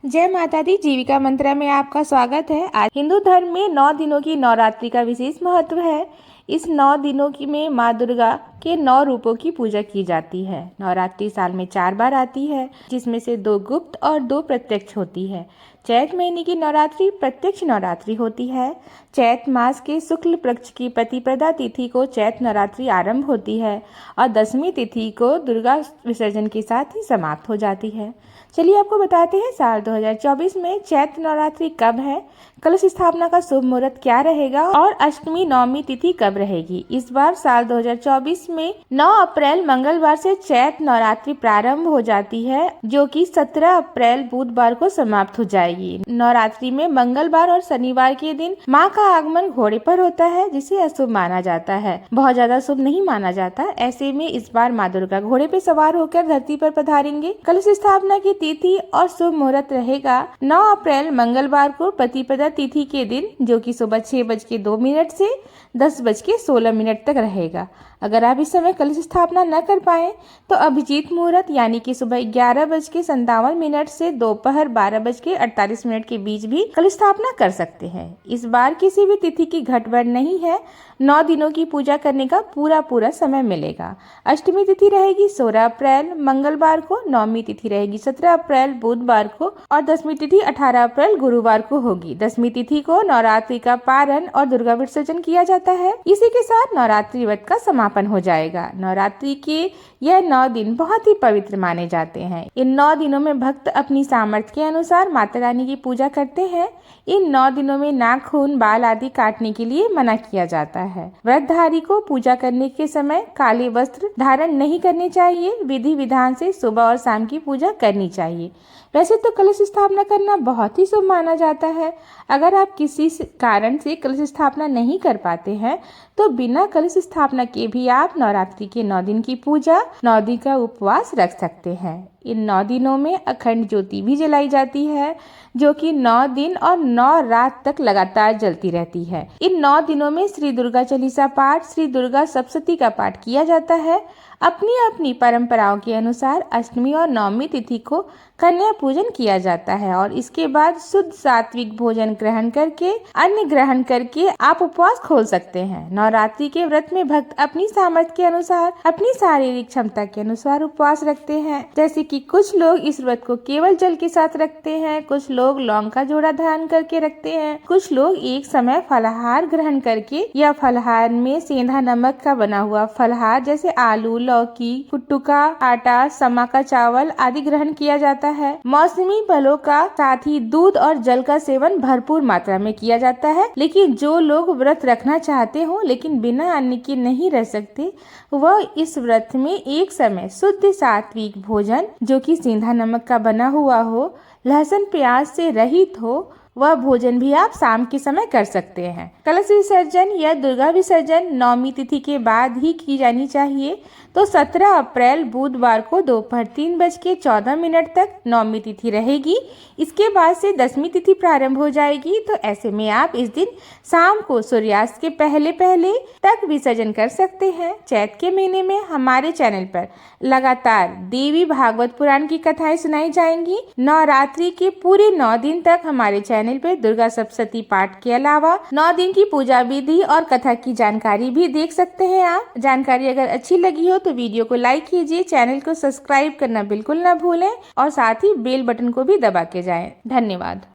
जय माता दी। जीविका मंत्रा में आपका स्वागत है। आज हिंदू धर्म में 9 दिनों की नवरात्रि का विशेष महत्व है। इस 9 दिनों की में माँ दुर्गा के 9 रूपों की पूजा की जाती है। नवरात्रि साल में 4 बार आती है, जिसमें से 2 गुप्त और 2 प्रत्यक्ष होती है। चैत महीने की नवरात्रि प्रत्यक्ष नवरात्रि होती है। चैत मास के शुक्ल पक्ष की प्रतिपदा तिथि को चैत नवरात्रि आरंभ होती है और 10वीं तिथि को दुर्गा विसर्जन के साथ ही समाप्त हो जाती है। चलिए आपको बताते हैं साल 2024 में चैत्र नवरात्रि कब है, कलश स्थापना का शुभ मुहूर्त क्या रहेगा और अष्टमी नवमी तिथि कब रहेगी। इस बार साल 2024 में 9 अप्रैल मंगलवार से चैत्र नवरात्रि प्रारंभ हो जाती है, जो कि 17 अप्रैल बुधवार को समाप्त हो जाएगी। नवरात्रि में मंगलवार और शनिवार के दिन माँ का आगमन घोड़े पर होता है, जिसे अशुभ माना जाता है, बहुत ज्यादा शुभ नहीं माना जाता। ऐसे में इस बार माँ दुर्गा घोड़े पे सवार होकर धरती पर पधारेंगे। कलश स्थापना की तिथि और शुभ मुहूर्त रहेगा 9 अप्रैल मंगलवार को प्रतिपदा तिथि के दिन, जो कि सुबह 6:02 से 10:16 तक रहेगा। अगर आप इस समय कलश स्थापना न कर पाए तो अभिजीत मुहूर्त यानी कि सुबह 11:57 से दोपहर 12:48 के बीच भी कलश स्थापना कर सकते हैं। इस बार किसी भी तिथि की घटबढ़ नहीं है। 9 दिनों की पूजा करने का पूरा समय मिलेगा। अष्टमी तिथि रहेगी 16 अप्रैल मंगलवार को, नवमी तिथि रहेगी 17 अप्रैल बुधवार को और 10वीं तिथि 18 अप्रैल गुरुवार को होगी। 10वीं तिथि को नवरात्रि का पारण और दुर्गा विसर्जन किया जाता है। इसी के साथ नवरात्रि व्रत का समापन हो जाएगा। नवरात्रि के यह 9 दिन बहुत ही पवित्र माने जाते हैं। इन 9 दिनों में भक्त अपनी सामर्थ्य के अनुसार माता रानी की पूजा करते हैं। इन 9 दिनों में नाखून, बाल आदि काटने के लिए मना किया जाता है। व्रतधारी को पूजा करने के समय काले वस्त्र धारण नहीं करने चाहिए। विधि विधान से सुबह और शाम की पूजा करनी चाहिए। वैसे तो कलश स्थापना करना बहुत ही शुभ माना जाता है। अगर आप किसी कारण से कलश स्थापना नहीं कर पाते हैं तो बिना कलश स्थापना के भी आप नवरात्रि के 9 दिन की पूजा, 9 दिन का उपवास रख सकते हैं। इन 9 दिनों में अखंड ज्योति भी जलाई जाती है, जो कि 9 दिन और 9 रात तक लगातार जलती रहती है। इन 9 दिनों में श्री दुर्गा चालीसा पाठ, श्री दुर्गा सप्तशती का पाठ किया जाता है। अपनी अपनी परंपराओं के अनुसार अष्टमी और नवमी तिथि को कन्या पूजन किया जाता है और इसके बाद शुद्ध सात्विक भोजन ग्रहण करके, अन्न ग्रहण करके आप उपवास खोल सकते हैं। नवरात्रि के व्रत में भक्त अपनी सामर्थ्य के अनुसार, अपनी शारीरिक क्षमता के अनुसार उपवास रखते हैं। जैसे कि कुछ लोग इस व्रत को केवल जल के साथ रखते हैं, कुछ लोग लौंग का जोड़ा धारण करके रखते हैं, कुछ लोग एक समय फलाहार ग्रहण करके या फलाहार में सेंधा नमक का बना हुआ फलाहार जैसे आलू, लौकी, कुट्टू का आटा, समा का चावल आदि ग्रहण किया जाता है। मौसमी फलों का साथ ही दूध और जल का सेवन भरपूर मात्रा में किया जाता है। लेकिन जो लोग व्रत रखना चाहते हो लेकिन बिना अन्न के नहीं रह सकते, वह इस व्रत में एक समय शुद्ध सात्विक भोजन, जो कि सेंधा नमक का बना हुआ हो, लहसुन प्याज से रहित हो, वह भोजन भी आप शाम के समय कर सकते हैं। कलश विसर्जन या दुर्गा विसर्जन नवमी तिथि के बाद ही की जानी चाहिए। तो 17 अप्रैल बुधवार को दोपहर 3:14 तक नवमी तिथि रहेगी। इसके बाद से 10वीं तिथि प्रारंभ हो जाएगी। तो ऐसे में आप इस दिन शाम को सूर्यास्त के पहले तक विसर्जन कर सकते हैं। चैत के महीने में हमारे चैनल पर लगातार देवी भागवत पुराण की कथाएं सुनाई जाएंगी। नवरात्रि के पूरे 9 दिन तक हमारे चैनल पर दुर्गा सप्तशती पाठ के अलावा 9 दिन की पूजा विधि और कथा की जानकारी भी देख सकते हैं आप। जानकारी अगर अच्छी लगी हो तो वीडियो को लाइक कीजिए, चैनल को सब्सक्राइब करना बिल्कुल ना भूलें और साथ ही बेल बटन को भी दबा के जाएं। धन्यवाद।